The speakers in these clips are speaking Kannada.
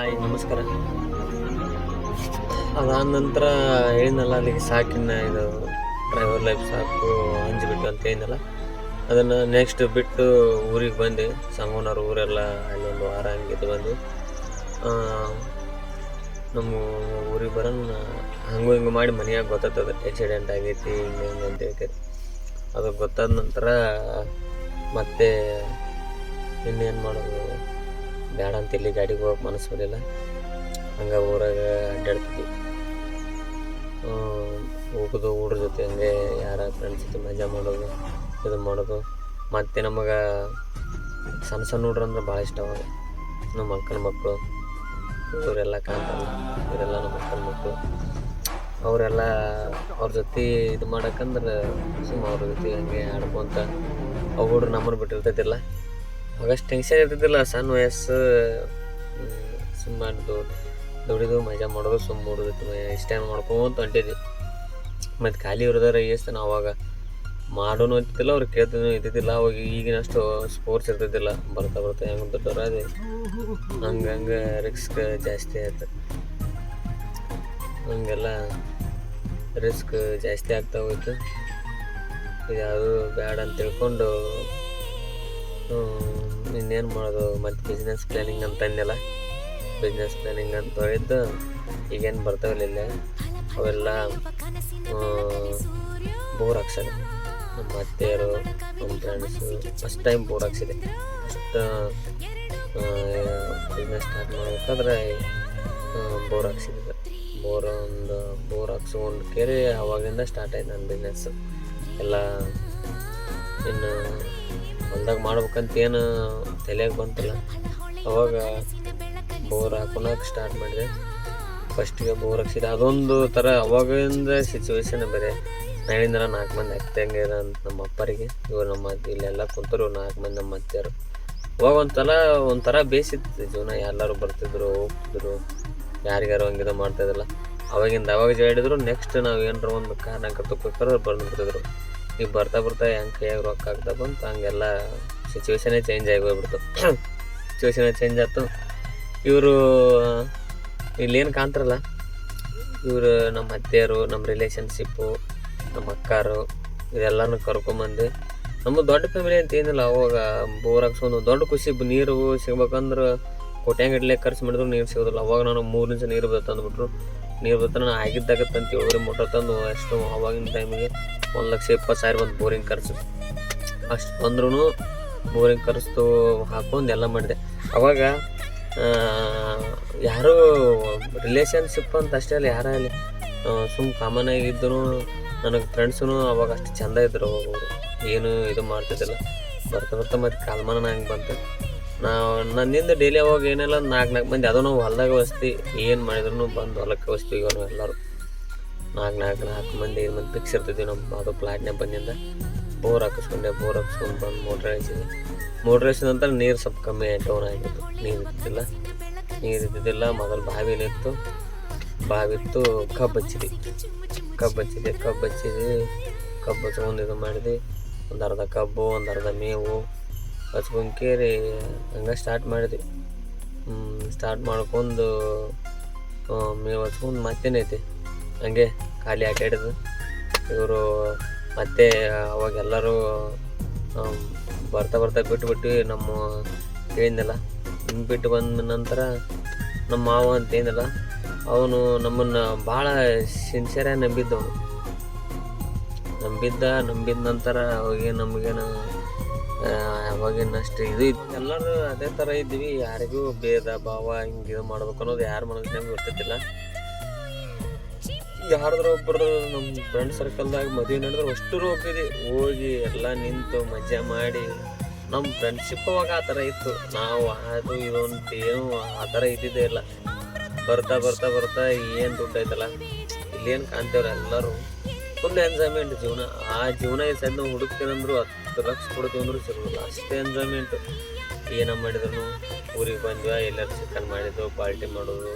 ಹಾಯ್ ನಮಸ್ಕಾರ. ಅದಾದ ನಂತರ ಹೇಳಿದ್ನಲ್ಲ ಅಲ್ಲಿಗೆ ಸಾಕಿನ ಇದು ಡ್ರೈವರ್ ಲೈಫ್ ಸಾಕು ಹಂಚಿಬಿಟ್ಟು ಅಂತ ಹೇಳಿದ್ನಲ್ಲ, ಅದನ್ನು ನೆಕ್ಸ್ಟ್ ಬಿಟ್ಟು ಊರಿಗೆ ಬಂದು ಸಂಗೂನವ್ರ ಊರೆಲ್ಲ ಅಲ್ಲೊಂದು ವಾರ ಹಂಗಿದ್ದು ಬಂದು ನಮ್ಮ ಊರಿಗೆ ಬರೋಣ ಹಂಗೂ ಹಿಂಗೆ ಮಾಡಿ ಮನೆಯಾಗ ಗೊತ್ತಾಗ್ತದೆ ಆಕ್ಸಿಡೆಂಟ್ ಆಗೈತಿ ಹಿಂಗೆ ಹಿಂಗೆ ಅಂತ ಹೇಳ್ತೀರಿ. ಅದು ಗೊತ್ತಾದ ನಂತರ ಮತ್ತೆ ಇನ್ನೇನು ಮಾಡೋದು, ಬೇಡ ಅಂತ ಇಲ್ಲಿ ಗಾಡಿಗೆ ಹೋಗಕ್ಕೆ ಮನಸ್ಸು ಬರಲಿಲ್ಲ. ಹಂಗೆ ಊರಾಗ ಅಡ್ಡಾಡ್ತಿದ್ವಿ, ಹೋಗೋದು ಹುಡ್ರ ಜೊತೆ ಹಂಗೆ ಯಾರ ಫ್ರೆಂಡ್ಸ್ ಜೊತೆ ಮಜಾ ಮಾಡೋದು ಇದು ಮಾಡೋದು. ಮತ್ತು ನಮಗೆ ಸಣ್ಣ ಸಣ್ಣ ಹುಡ್ರು ಅಂದ್ರೆ ಭಾಳ ಇಷ್ಟ. ಅವಾಗ ನಮ್ಮ ಅಕ್ಕನ ಮಕ್ಕಳು ಇವರೆಲ್ಲ ಕಾಣ್ತಾರಲ್ಲ, ಇವರೆಲ್ಲ ನಮ್ಮ ಅಕ್ಕನ ಮಕ್ಕಳು, ಅವರೆಲ್ಲ ಅವ್ರ ಜೊತೆ ಇದು ಮಾಡಕ್ಕಂದ್ರೆ ಅವ್ರ ಜೊತೆ ಹಂಗೆ ಆಡ್ಕೊತ ಅವು ಹುಡ್ರು ನಮ್ಮನ್ನು ಬಿಟ್ಟಿರ್ತೈತಿಲ್ಲ. ಆಗಷ್ಟು ಟೆನ್ಷನ್ ಇರ್ತಿದ್ದಿಲ್ಲ, ಸಣ್ಣ ವಯಸ್ಸು, ಸುಮ್ಮನೆ ದುಡಿದು ಮಜಾ ಮಾಡೋದು, ಸುಮ್ಮ ಹುಡುಗತ್ತು ಇಷ್ಟ ಮಾಡ್ಕೊಂತ ಹೊಂಟಿದ್ವಿ. ಮತ್ತು ಖಾಲಿ ಇರೋದಾರ ಎಷ್ಟು ಅವಾಗ ಮಾಡೋನು ಅಂತಿದ್ದಿಲ್ಲ, ಅವ್ರು ಕೇಳ್ತಿದ್ನು ಇದ್ದಿದ್ದಿಲ್ಲ. ಅವಾಗ ಈಗಿನಷ್ಟು ಸ್ಪೋರ್ಟ್ಸ್ ಇರ್ತಿದ್ದಿಲ್ಲ, ಬರ್ತಾ ಬರ್ತಾ ಹೆಂಗೆ ದೊಡ್ಡವ್ರು ಅದೇ ಹಂಗೆ ರಿಸ್ಕ್ ಜಾಸ್ತಿ ಆಯ್ತು. ಹಂಗೆಲ್ಲ ರಿಸ್ಕ್ ಜಾಸ್ತಿ ಆಗ್ತಾ ಹೋಯ್ತು. ಇದ್ಯಾವುದು ಬೇಡ ಅಂತ ತಿಳ್ಕೊಂಡು ಇನ್ನೇನು ಮಾಡೋದು, ಮತ್ತು ಬಿಸ್ನೆಸ್ ಪ್ಲ್ಯಾನಿಂಗ್ ಅಂತ ಅಂದೆಲ್ಲ, ಬಿಸ್ನೆಸ್ ಪ್ಲ್ಯಾನಿಂಗ್ ಅಂತ ಹೋಗಿದ್ದು ಈಗೇನು ಬರ್ತಾವಿಲ್ಲ ಅವೆಲ್ಲ ಬೋರ್ ಹಾಕ್ಸೋದು. ನಮ್ಮ ಅತ್ತೆಯರು ನಮ್ಮ ಫ್ರೆಂಡ್ಸು ಫಸ್ಟ್ ಟೈಮ್ ಬೋರ್ ಹಾಕ್ಸಿದೆ. ಫಸ್ಟ್ ಬಿಸ್ನೆಸ್ ಸ್ಟಾರ್ಟ್ ಮಾಡಬೇಕಾದ್ರೆ ಬೋರ್ ಹಾಕ್ಸಿದ್ದೆ. ಬೋರ್ ಹಾಕ್ಸ್ಕೊಂಡು ಕೇರಿ ಅವಾಗಿಂದ ಸ್ಟಾರ್ಟ್ ಆಯ್ತು ನನ್ನ ಬಿಸ್ನೆಸ್ಸು ಎಲ್ಲ. ಇನ್ನು ಹೊಲ್ದಾಗ ಮಾಡ್ಬೇಕಂತ ಏನು ತಲೆಯಾಗ ಬಂತಲ್ಲ, ಅವಾಗ ಬೋರ್ ಹಾಕೊಳಕ್ಕೆ ಸ್ಟಾರ್ಟ್ ಮಾಡಿದೆ. ಫಸ್ಟಿಗೆ ಬೋರ್ ಹಾಕ್ಸಿದೆ, ಅದೊಂದು ಥರ ಅವಾಗಿಂದ ಸಿಚುವೇಶನ್ ಬೇರೆ. ನಾಳಿಂದ 4 ಮಂದಿ ಅತ್ತೆ ಅಂತ ನಮ್ಮ ಅಪ್ಪರಿಗೆ, ಇವರು ನಮ್ಮ ಇಲ್ಲೆಲ್ಲ ಕುಂತರು 4 ಮಂದಿ ನಮ್ಮ ಅತ್ತೆಯರು. ಅವಾಗ ಒಂಥರ ಬೇಸಿತ್ತು ಜೀವನ. ಎಲ್ಲರೂ ಬರ್ತಿದ್ರು ಹೋಗ್ತಿದ್ರು, ಯಾರಿಗಾರು ಹಂಗಿದ ಮಾಡ್ತಾಯಿದ್ರಲ್ಲ. ಅವಾಗ ಹೇಳಿದ್ರು ನೆಕ್ಸ್ಟ್ ನಾವು ಏನಾರ ಒಂದು ಕಾರಣಕ್ಕೆ ತಗೋಬೇಕಾದ್ರೆ ಬಂದುಬಿಡ್ತಿದ್ರು. ಈಗ ಬರ್ತಾ ಹೆಂಗೆ ಕೈಯಾಗ ರೊಕ್ಕ ಆಗ್ತಾ ಬಂತು, ಹಂಗೆಲ್ಲ ಸಿಚುವೇಶನೇ ಚೇಂಜ್ ಆಗಿ ಹೋಗ್ಬಿಡ್ತು. ಸಿಚುವೇಶನೇ ಚೇಂಜ್ ಆಯ್ತು. ಇವರು ಇಲ್ಲೇನು ಕಾಣ್ತಾರಲ್ಲ, ಇವರು ನಮ್ಮ ಅತ್ತೆಯರು, ನಮ್ಮ ರಿಲೇಷನ್ಶಿಪ್ಪು, ನಮ್ಮ ಅಕ್ಕಾರು, ಇದೆಲ್ಲನೂ ಕರ್ಕೊಂಬಂದು ನಮ್ಮ ದೊಡ್ಡ ಫ್ಯಾಮಿಲಿ ಅಂತ ಏನಿಲ್ಲ. ಅವಾಗ ಬೋರ್ ಹಾಕ್ಸೋದು ದೊಡ್ಡ ಖುಷಿ. ನೀರು ಸಿಗ್ಬೇಕಂದ್ರೆ ಕೋಟ್ಯಾಂಗಟ್ಲೆ ಖರ್ಚು ಮಾಡಿದ್ರು ನೀರು ಸಿಗೋದಿಲ್ಲ. ಅವಾಗ ನಾನು 3 ನಿಮಿಷ ನೀರು ಬರುತ್ತೆ ಅಂದ್ಬಿಟ್ರು. ನೀರು ಬತ್ತ ನಾನು ಆಗಿದ್ದಾಗತ್ತಂತ 7 ಮೋಟರ್ ತಂದು ಅಷ್ಟು ಅವಾಗಿನ ಟೈಮಿಗೆ 1,20,000 ಬಂದು ಬೋರಿಂಗ್ ಖರ್ಚು. ಅಷ್ಟು ಬಂದ್ರೂ ಬೋರಿಂಗ್ ಖರ್ಚು ಹಾಕೊಂಡು ಎಲ್ಲ ಮಾಡಿದೆ. ಅವಾಗ ಯಾರೂ ರಿಲೇಷನ್ಶಿಪ್ ಅಂತ ಅಷ್ಟೇ ಅಲ್ಲ, ಯಾರೇ ಅಲ್ಲಿ ಸುಮ್ಮ ಕಾಮನ್ ಆಗಿದ್ದರು. ನನಗೆ ಫ್ರೆಂಡ್ಸೂ ಅವಾಗ ಅಷ್ಟು ಚೆಂದ ಇದ್ರು. ಅವಾಗ ಏನು ಇದು ಮಾಡ್ತಿದ್ದಿಲ್ಲ. ಬರ್ತಾ ಮತ್ತು ಕಾಲ್ಮಾನ ಹಂಗೆ ಬಂತು. ನನ್ನಿಂದ ಡೈಲಿ ಅವಾಗ ಏನೆಲ್ಲ 4 ಮಂದಿ, ಅದೂ ನಾವು ಹೊಲ್ದಾಗ ವಸ್ತಿ ಏನು ಮಾಡಿದ್ರು ಬಂದು ಹೊಲಕ್ಕೆ ವಸ್ತೀವಿ. ನಾವು ಎಲ್ಲರೂ 4 ಮಂದಿ 5 ಮಂದಿ ಫಿಕ್ಸ್ ಇರ್ತಿದ್ವಿ. ನಮ್ಮ ಅದು ಪ್ಲಾಟ್ನೇ ಬಂದಿಂದ ಬೋರ್ ಹಾಕಿಸ್ಕೊಂಡು ಬಂದು ಮೋಟ್ರ್ ಹಾಯಿಸಿದ ನಂತರ ನೀರು ಸ್ವಲ್ಪ ಕಮ್ಮಿ ಆಯ್ತು, ಡೌನ್ ಆಗಿತ್ತು. ನೀರು ಇದ್ದಿದ್ದಿಲ್ಲ. ಮೊದಲು ಬಾವಿನಿತ್ತು, ಕಬ್ಬು ಹಚ್ಚಿದ್ವಿ. ಕಬ್ಬು ಹಚ್ಕೊಂಡು ಇದು ಮಾಡಿದ್ವಿ. ಒಂದು ಅರ್ಧ ಕಬ್ಬು, ಒಂದು ಅರ್ಧ ಮೇವು ಹಚ್ಕೊಂಡು ಕೇರಿ ಹಂಗೆ ಸ್ಟಾರ್ಟ್ ಮಾಡಿದ್ವಿ. ಸ್ಟಾರ್ಟ್ ಮಾಡ್ಕೊಂಡು ಮೇವು ಹಚ್ಕೊಂಡು ಮತ್ತೇನೈತಿ ಹಂಗೆ ಖಾಲಿ ಆಟಾಡಿದ್ದು. ಇವರು ಮತ್ತೆ ಅವಾಗೆಲ್ಲರೂ ಬರ್ತಾ ಬಿಟ್ಬಿಟ್ಟು ನಮ್ಮ ಹೇಳಿದ್ನಲ್ಲ, ಬಿಟ್ಟು ಬಂದ ನಂತರ ನಮ್ಮ ಮಾವ ಅಂತ ಏನಿಲ್ಲ, ಅವನು ನಮ್ಮನ್ನು ಭಾಳ ಸಿನ್ಸಿಯರಾಗಿ ನಂಬಿದ್ದ ನಂತರ ನಮಗೇನು ಅವಾಗಿನಷ್ಟು ಇದು ಎಲ್ಲರೂ ಅದೇ ಥರ ಇದ್ವಿ. ಯಾರಿಗೂ ಭೇದ ಭಾವ ಹಿಂಗೆ ಇದು ಮಾಡ್ಬೇಕು ಅನ್ನೋದು ಯಾರ ಮನಸ್ಸಿನಾಗ ನಮ್ಗೆ ಗೊತ್ತಿದ್ದಿಲ್ಲ. ಯಾರಾದ್ರೂ ಒಬ್ಬರು ನಮ್ಮ ಫ್ರೆಂಡ್ ಸರ್ಕಲ್ದಾಗ ಮದುವೆ ನಡೆದ್ರೆ ಅಷ್ಟೂ ಹೋಗಿ ಎಲ್ಲ ನಿಂತು ಮಜಾ ಮಾಡಿ. ನಮ್ಮ ಫ್ರೆಂಡ್ಶಿಪ್ ಅವಾಗ ಆ ಥರ ಇತ್ತು. ನಾವು ಅದು ಇದು ಅಂತ ಏನು ಆ ಥರ ಇದ್ದಿದ್ದೇ ಇಲ್ಲ. ಬರ್ತಾ ಏನು ದುಡ್ಡು ಐತಲ್ಲ, ಇಲ್ಲೇನು ಕಾಣ್ತೇವ್ರ ಎಲ್ಲರೂ ಫುಲ್ ಎಂಜಾಯ್ಮೆಂಟ್ ಜೀವನ. ಆ ಜೀವನ ಈ ಸೈಡ್ ನಾವು ಹುಡುಕ್ತೀನಂದ್ರು 10 ಲಕ್ಷ ಕೊಡ್ತೀವಿ ಅಂದರೂ ಸಿಗೋಲ್ಲ, ಅಷ್ಟೇ ಎಂಜಾಯ್ಮೆಂಟು. ಏನೋ ಮಾಡಿದ್ರು ಊರಿಗೆ ಬಂದ್ವಿ, ಎಲ್ಲರೂ ಚಿಕನ್ ಮಾಡಿದ್ದು, ಪಾರ್ಟಿ ಮಾಡೋದು.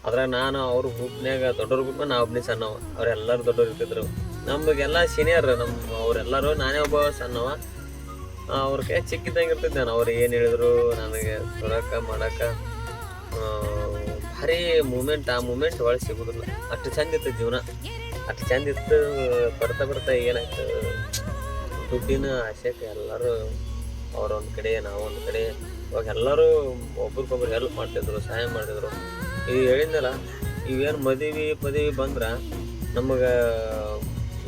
ಅದ್ರಾಗ ನಾನು ಅವ್ರ ಗ್ರೂಪ್ನಾಗ ದೊಡ್ಡವ್ರ ಗ್ರೂಪ್ನಾಗ ನಾವು ಒಬ್ಬನೇ ಸಣ್ಣವ, ಅವರೆಲ್ಲರೂ ದೊಡ್ಡವ್ರು ಇರ್ತಿದ್ರು. ನಮಗೆಲ್ಲ ಸೀನಿಯರ್, ಅವರೆಲ್ಲರೂ ನಾನೇ ಒಬ್ಬ ಸಣ್ಣವ. ಅವ್ರ ಕೈ ಚಿಕ್ಕಿದ್ದಂಗೆ ಇರ್ತಿದ್ದೆ ನಾನು. ಅವ್ರು ಏನು ಹೇಳಿದ್ರು ನನಗೆ ಬರೋಕೆ ಮಾಡೋಕೆ ಭಾರಿ ಮೂಮೆಂಟ್. ಆ ಮೂಮೆಂಟ್ ಒಳಗೆ ಸಿಗೋದಿಲ್ಲ. ಅಷ್ಟು ಚಂದ ಇತ್ತು ಜೀವನ, ಅಷ್ಟು ಚಂದ ಇತ್ತು. ಬರ್ತಾ ಏನಾಯ್ತು, ದುಡ್ಡಿನ ಆಸೆಗೆ ಎಲ್ಲರೂ ಅವ್ರೊಂದು ಕಡೆ ನಾವೊಂದು ಕಡೆ. ಇವಾಗ ಎಲ್ಲರೂ ಒಬ್ರಿಗೊಬ್ರು ಹೆಲ್ಪ್ ಮಾಡ್ತಿದ್ರು, ಸಹಾಯ ಮಾಡ್ತಿದ್ರು. ಈಗ ಹೇಳಿದ್ನಲ್ಲ, ಇವೇನು ಮದುವೆ ಬಂದ್ರೆ ನಮಗೆ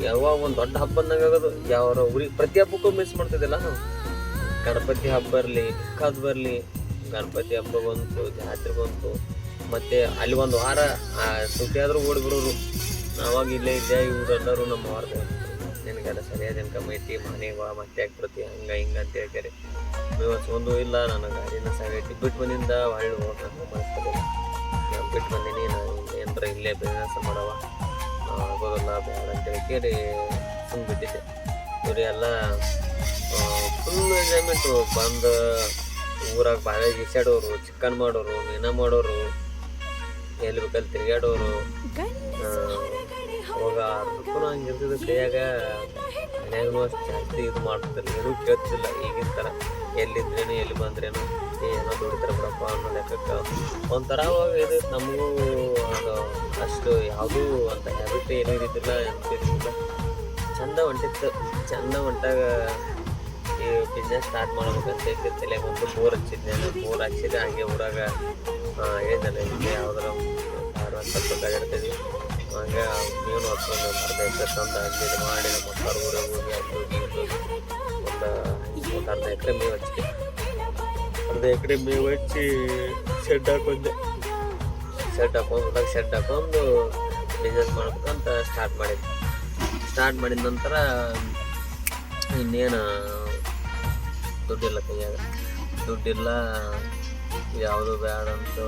ಯಾವಾಗ ಒಂದು ದೊಡ್ಡ ಹಬ್ಬ ಅಂದಂಗೆ ಆಗೋದು. ಯಾವ ಊರಿಗೆ ಪ್ರತಿ ಹಬ್ಬಕ್ಕೂ ಮಿಸ್ ಮಾಡ್ತಿದ್ದಿಲ್ಲ ನಾವು. ಗಣಪತಿ ಹಬ್ಬ ಬರಲಿ, ಕಾದು ಬರಲಿ, ಗಣಪತಿ ಹಬ್ಬ ಬಂತು, ಜಾತ್ರೆ ಬಂತು, ಮತ್ತು ಅಲ್ಲಿ ಒಂದು ವಾರ ಸುಟ್ಟಿ ಆದರೂ ಓಡಿಬಿಡೋರು. ನಾವಾಗ ಇಲ್ಲೇ ಇದ್ದೆ, ಇವ್ರು ಎಲ್ಲರೂ ನಮ್ಮ ವಾರದ ನಿನಗೆಲ್ಲ ಸರಿಯಾದ ಇನ್ಕಮ್ ಐತಿ, ಮನೆಗೆ ಮತ್ತೆ ಆಗ್ಬಿಡ್ತಿ, ಹಂಗೆ ಹಿಂಗೆ ಅಂತ ಹೇಳ್ತಾರೆ. ಒಂದು ಇಲ್ಲ, ನನ್ನ ಗಾಡಿನ ಸಾಗೈತಿ, ಬಿಟ್ಟು ಬಂದಿಂದ ಒಳ್ಳೆ ಹೋಗಿ ನಾನು ಮಾಡಿಸ್ಕೊಬೇಕು. ನಾನು ಬಿಟ್ಟು ಬಂದೀನಿ, ನಾನು ಏನರ ಇಲ್ಲೇ ಬಿಸ್ನೆಸ್ ಮಾಡವ ಆಗೋದಲ್ಲ ಬೇಡ ಅಂತ ಹೇಳ್ಕೇಳಿ ಸುಮ್ಮನೆ ಬಿಟ್ಟಿದ್ದೆ. ಇವ್ರು ಎಲ್ಲ ಫುಲ್ ಎಂಜಾಯ್ಮೆಂಟು. ಬಂದು ಊರಾಗ ಬಾವಿಯಾಗ ಈಸಾಡೋರು, ಚಿಕನ್ ಮಾಡೋರು, ಮೀನಾ ಮಾಡೋರು, ಎಲ್ಲಿ ಬೇಕಲ್ಲಿ ತಿರುಗಾಡೋರು. ಅವಾಗ ಅರ್ಧಕ್ಕೂ ಹಂಗಿರ್ತದೆ ಕೈಯಾಗ. ಮನ್ಯಾಗೂ ಅಷ್ಟು ಜಾಸ್ತಿ ಇದು ಮಾಡ್ತಿದ್ದಿಲ್ಲ, ಏನೂ ಕೇಳ್ತಿದ್ದಿಲ್ಲ ಈಗಿನ ಥರ. ಎಲ್ಲಿದ್ರೇನು ಎಲ್ಲಿ ಬಂದ್ರೇನು ಏನೋ ದುಡಿತಾರೆ ಬಿಡಪ್ಪ ಅನ್ನೋ ಲೆಕ್ಕಕ್ಕೆ ಒಂಥರ ಅವಾಗ ಇದು ನಮಗೂ. ಅದು ಅಷ್ಟು ಯಾವುದೂ ಅಂತ ಹ್ಯಾಬಿಟ್ ಏನೂ ಇದ್ದಿದ್ದಿಲ್ಲ, ಎಂತಿದ್ದಿಲ್ಲ. ಚಂದ ಹೊಂಟಾಗ ಈ ಬಿಸ್ನೆಸ್ ಸ್ಟಾರ್ಟ್ ಮಾಡ್ಬೇಕಂತ ಇದ್ದ ತಲೆಗೆ ಒಂದು ಬೋರ್ ಹಚ್ಚಿದ್ದೆ. ಹಂಗೆ ಊರಾಗ ಹೇಳಿದ್ನಲ್ಲ, ಇಲ್ಲಿ ಯಾವ್ದಾರ ಸ್ವಲ್ಪ ಕಡಿಡ್ತೀವಿ. ಹಂಗೆ ಮೀನು ಹೊತ್ಕೊಂಡು ಅರ್ಧ ಎಕರೆ ತಂದು ಅಲ್ಲಿ ಮಾಡಿ ನಮ್ಮ ಅಕ್ಕಾರ ಊರಿಗೆ ಹೋಗಿ ಒಂದು ಅರ್ಧ ಎಕರೆ ಮೇವು ಹಚ್ಚಿದೆ. ಅರ್ಧ ಎಕರೆ ಮೇವು ಹಚ್ಚಿ ಶೆಡ್ ಹಾಕೊಂಡೆ. ಶೆಡ್ ಹಾಕೊಂಡು ಬಿಸ್ನೆಸ್ ಮಾಡ್ಬೇಕಂತ ಸ್ಟಾರ್ಟ್ ಮಾಡಿದ ನಂತರ ಇನ್ನೇನು ದುಡ್ಡಿಲ್ಲ ಕೈಯಾಗ. ದುಡ್ಡಿಲ್ಲ, ಯಾವುದು ಬೇಡ ಅಂತ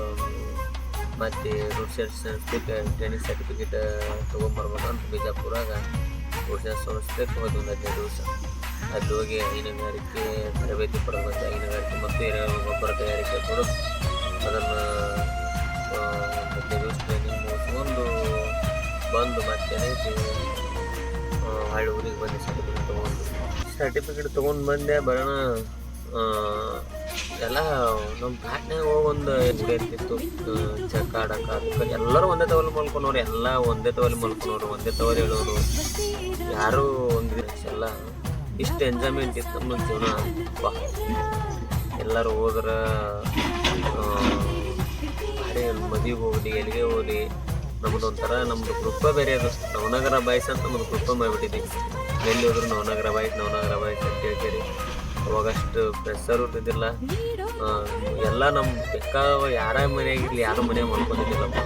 ಮತ್ತು ರೂಟ್ ಸಂಸ್ಥೆಗೆ ಟ್ರೈನಿಂಗ್ ಸರ್ಟಿಫಿಕೇಟ್ ತೊಗೊಂಬರ್ಬೇಕಂತ ಬಿಜಾಪುರಾಗ ರೂಟ್ ಸಂಸ್ಥೆಗೆ ಹೋಗಿ ಒಂದು 15 ದಿವಸ. ಅಲ್ಲಿ ಹೋಗಿ ಹೈನುಗಾರಿಕೆ ತರಬೇತಿ ಪಡೆದಂಥ ಹೈನುಗಾರಿಕೆ ಮತ್ತು ಎರೆಹುಳು ಗೊಬ್ಬರ ತಯಾರಿಕೆ ಕೊಡೋದು. ಅದನ್ನು 15 ದಿವಸ ಟ್ರೈನಿಂಗ್ ಮುಗಿಸ್ಕೊಂಡು ಬಂದು ಮತ್ತೇನೈತಿ ಹಳ್ಳಿ ಊರಿಗೆ ಬಂದು ಸರ್ಟಿಫಿಕೇಟ್ ತೊಗೊಂಡು ಬಂದೆ. ಬರೋಣ ಎಲ್ಲ ನಮ್ಮ ಪ್ಲಾಟ್ನಾಗ ಹೋಗಿ ಒಂದು ಇರ್ತಿತ್ತು ಚಕ್ಕ ಆಡಕ್ಕೆ. ಅದಕ್ಕೆ ಎಲ್ಲರೂ ಒಂದೇ ತವಲಿ ಮಲ್ಕೊಳೋರು, ಎಲ್ಲ ಒಂದೇ ತವಲಿ ಮಲ್ಕೊಳೋರು, ಒಂದೇ ತವಲಿ ಹೇಳೋರು, ಯಾರೂ ಒಂದು ಎಲ್ಲ ಇಷ್ಟು ಎಂಜಾಯ್ಮೆಂಟ್ ಇತ್ತು ನಮ್ಮ ಜೀವನ. ಬಾ ಎಲ್ಲರೂ ಹೋದ್ರೆ ಭಾರಿ ಮದುವೆಗೆ ಹೋಗಲಿ, ಎಲ್ಲಿಗೆ ಹೋಗಲಿ, ನಮ್ಮದು ಗ್ರೂಪ ಬೇರೆ. ಅದು ನವನಗರ ಬಾಯ್ಸ್ ಅಂತ ನಮ್ಮದು ಗ್ರೂಪ ಮಾಡಿಬಿಟ್ಟಿದ್ದೀವಿ. ಎಲ್ಲಿ ಹೋದ್ರು ನವನಗರ ಬಾಯ್ಸ್ ಅಂತ ಹೇಳ್ತೀರಿ. ಅವಾಗಷ್ಟು ಪ್ರೆಸ್ಸರ್ ಇರ್ತಿದ್ದಿಲ್ಲ. ಎಲ್ಲ ನಮ್ಮ ಬೇಕಾವ ಯಾರ ಮನೆಯಾಗಿರಲಿ, ಯಾರು ಮನೆಯಾಗ ಮಲ್ಕೊಂಡಿದ್ದಿಲ್ಲಪ್ಪ.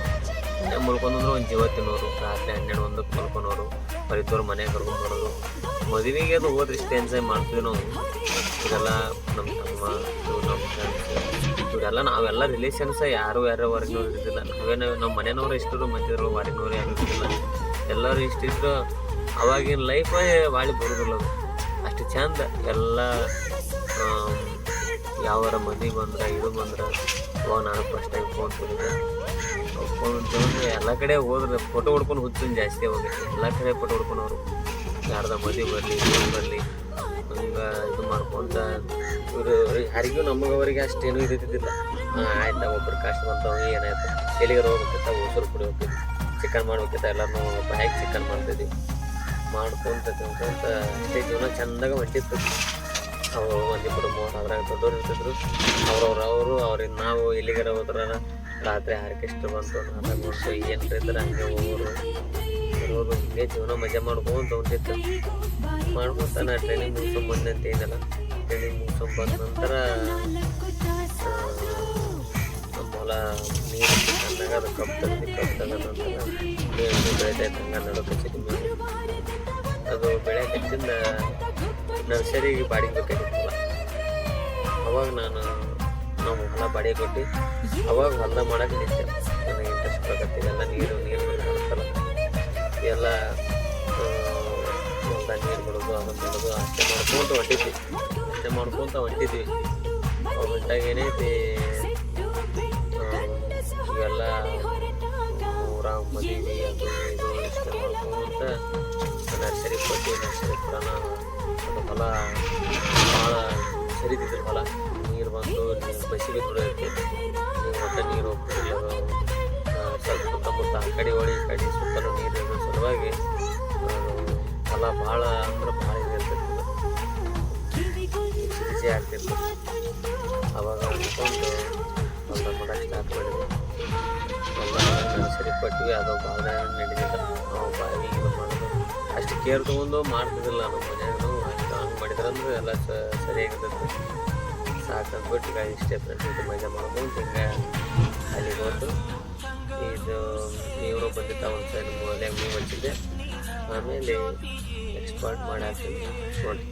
ಮನೆಯಾಗ ಮಲ್ಕೊಂಡ್ರೆ ಒಂದು ಜೀವ ತಿನ್ನೋರು. ರಾತ್ರಿ 12-1ಕ್ಕೆ ಮಲ್ಕೊಳೋರು, ಬರೀತವ್ರು ಮನೆಯಾಗ ಕರ್ಕೊಂಡ್ಬರೋದು. ಮದುವೆಗೆ ಅದು ಹೋದ್ರೆ ಇಷ್ಟು ಎಂಜಾಯ್ ಮಾಡ್ತೀವಿ ನಾವು. ಇದೆಲ್ಲ ನಮ್ಮ ತಮ್ಮ, ನಮ್ಮ ಫ್ರೆಂಡ್ಸ್, ಇವರೆಲ್ಲ ನಾವೆಲ್ಲ ರಿಲೇಷನ್ಸ. ಯಾರು ಹೊರಗಿನವ್ರು ಇರ್ತಿಲ್ಲ. ನಮ್ಮ ಮನೆಯವ್ರು ಇಷ್ಟರು, ಮಂದಿದ್ರು ಹೊರಗಿನವ್ರು ಯಾರು ಇರ್ತಿಲ್ಲ. ಎಲ್ಲರೂ ಇಷ್ಟಿದ್ರು. ಅವಾಗಿನ ಲೈಫೇ ಭಾಳ ಬರೋದಿಲ್ಲ. ಅದು ಅಷ್ಟು ಚಂದ. ಎಲ್ಲ ಯಾವಾರ ಮದುವೆ ಬಂದ್ರೆ ಇದು ಬಂದ್ರೆ ನಾನು ಫಸ್ಟ್ ಟೈಮ್ ಫೋನ್ ತೊಗೊಂಡ್ರೆ ಎಲ್ಲ ಕಡೆ ಹೋದ್ರೆ ಫೋಟೋ ಹೊಡ್ಕೊಂಡು ಹುಚ್ಚಿನ ಜಾಸ್ತಿ ಹೋಗುತ್ತೆ. ಎಲ್ಲ ಕಡೆ ಫೋಟೋ ಹೊಡ್ಕೊಳೋರು. ಯಾರ್ದ ಮದುವೆ ಬರಲಿ, ಏನು ಬರಲಿ, ಹಂಗೆ ಇದು ಮಾಡ್ಕೊಂತ ಇವರು ಯಾರಿಗೂ ನಮಗವರಿಗೆ ಅಷ್ಟೇನು ಇದ್ದಿದ್ದಿಲ್ಲ. ಆಯ್ತಾ ಒಬ್ಬರು ಕಾಸ್ಟ್ ಬಂತವ, ಏನಾಯ್ತು ಎಲ್ಲಿಗಾರ ಹೋಗ್ಬೇಕಿತ್ತ, ಉಸಿರು ಕುಡಿಯೋಕೆ, ಚಿಕನ್ ಮಾಡ್ಬೇಕಿತ್ತ, ಎಲ್ಲರೂ ಬಾಯಿಗೆ ಚಿಕನ್ ಮಾಡ್ತಿದ್ವಿ. ಮಾಡ್ಕೊಂತ ತಿನ್ಕೊಂತ ಅಷ್ಟೇ ಜೀವನ ಚೆಂದಾಗ ಹೊಂಟಿತ್ತು. ಅವರು ಒಂದಿಬ್ಬರು 3 ಅದ್ರಾಗ ದೊಡ್ಡವ್ರು ಇರ್ತಿದ್ರು. ಅವ್ರಿಂದ ನಾವು ಎಲ್ಲಿಗಾರ ಹೋದ್ರೆ ರಾತ್ರಿ ಆರ್ಕೆಸ್ಟ್ರಾ ಬಂತು, ನಾಟಕ ಬಂತು, ಏನ್ರ ಇದ್ರೆ ಹಂಗೆ ಹೋಗೋರು ಹಿಂಗೆ ಜೀವನ ಮಜಾ ಮಾಡ್ಕೊಂತ ಹೊಂಟಿತ್ತು. ಮಾಡ್ಕೊಂತ ನಾ ಟ್ರೈನಿಂಗ್ ಮುಗಿಸ್ಕೊಂಬಂದೆ ಅಂತ ಏನಿಲ್ಲ. ಟ್ರೈನಿಂಗ್ ಮುಗಿಸ್ಕೊಂಬಂದ ನಂತರ ನಮ್ಮ ಹೊಲ ನೀರು ಚೆನ್ನಾಗ ಅದು ಕಬ್ಬು ತಗದ ನಂತರ ಮೇವು ಬೆಳೆದೈತೆ. ಹಂಗೆ ನಡೋಕಚ್ಚಿದ್ದು ಮೇವು ಅದು ಬೆಳೆಯಕಚ್ಚಿಂದ ನರ್ಸರಿಗೆ ಬಾಡಿಗೆ ಬೇಕಾಗಿತ್ತಲ್ಲ. ಅವಾಗ ನಾವು ಹೊಲ ಬಾಡಿಗೆ ಕೊಟ್ಟು ಅವಾಗ ಹೊಲ ಮಾಡೋಕೆ ನಿಂತೆ. ನನಗೆ ಇಂಟ್ರೆಸ್ಟ್ ಬರಕತ್ತೆ. ಎಲ್ಲ ನೀರು ಬರುತ್ತಲ್ಲ, ಎಲ್ಲ ಹೊಲ್ದಾಗ ನೀರು ಬಿಡೋದು, ಅದನ್ನು ಮಾಡೋದು, ಅಷ್ಟೇ ಮಾಡ್ಕೊತ ಹೊಂಟಿದ್ವಿ. ಹೊಂಟಾಗ ಏನೈತಿ ಇವೆಲ್ಲ ಊರಾಗ ಮದುವೆ ಅದು ಇದು ಇಷ್ಟ ಮಾಡ್ಕೊಂತ ನರ್ಸರಿ ಕೊಟ್ಟು ನರ್ಸರಿ ಕೂಡ ಅದು ಹೊಲ ಭಾಳ ಸರಿತಿದ್ರು. ಹೊಲ ನೀರು ಬಂದು ಬಸಿಗೆ ಬಿಡೋದಕ್ಕೆ ನೀರು ಹೋಗ್ತಿರಲಿಲ್ಲ. ಆ ಕಡೆ ಹೊಳಿ ಈ ಕಡೆ ಸುತ್ತಲೂ ನೀರು ಇರೋ ಸಲುವಾಗಿ ಹೊಲ ಭಾಳ ಅಂದ್ರೆ ಭಾಳ ಇದಿರ್ತೈತೆ, ಬಿಸಿ ಆಗ್ತಿತ್ತು. ಅವಾಗ ಅಂದ್ಕೊಂಡು ಹೊಲ ಮಾಡೋಕ್ಕೆ ಸ್ಟಾರ್ಟ್ ಮಾಡಿದ್ವಿ. ಹೊಲ ನರ್ಸರಿ ಕೊಟ್ವಿ, ಅದು ಭಾಳ ನಡೀತಿಲ್ಲ. ನಾವು ಬಾವಿ ಇದು ಮಾಡೋದು ಅಷ್ಟು ಕೇರ್ ತೊಗೊಂಡು ಮಾಡ್ತಿದ್ದಿಲ್ಲ ನಮ್ಮ ಮನ್ಯಾಗೂ. ಹಂಗೆ ಮಾಡಿದ್ರಂದ್ರೆ ಎಲ್ಲ ಸರಿಯಾಗಿರ್ತೈತೆ. ಸಾಕಂದ್ಬಿಟ್ಟು ಈಗ ಇಷ್ಟೇ ಫ್ರೆಂಡ್ಸ್, ಇದು ಮಜಾ ಮಾಡ್ಬೋದು. ಹಿಂಗೆ ಅಲ್ಲಿಗೆ ಹೋತು. ಇದು ನೀರು ಬಂದಿದ್ದ ಒಂದು ಸೈಡ್ ಮೂಲೆ ಮೇವು ಹಚ್ಚಿದ್ದೆ. ಆಮೇಲೆ ಎಕ್ಸ್ಪೋರ್ಟ್ ಮಾಡಿ ಹಾಕ್ತೀನಿ ನೋಡಿ.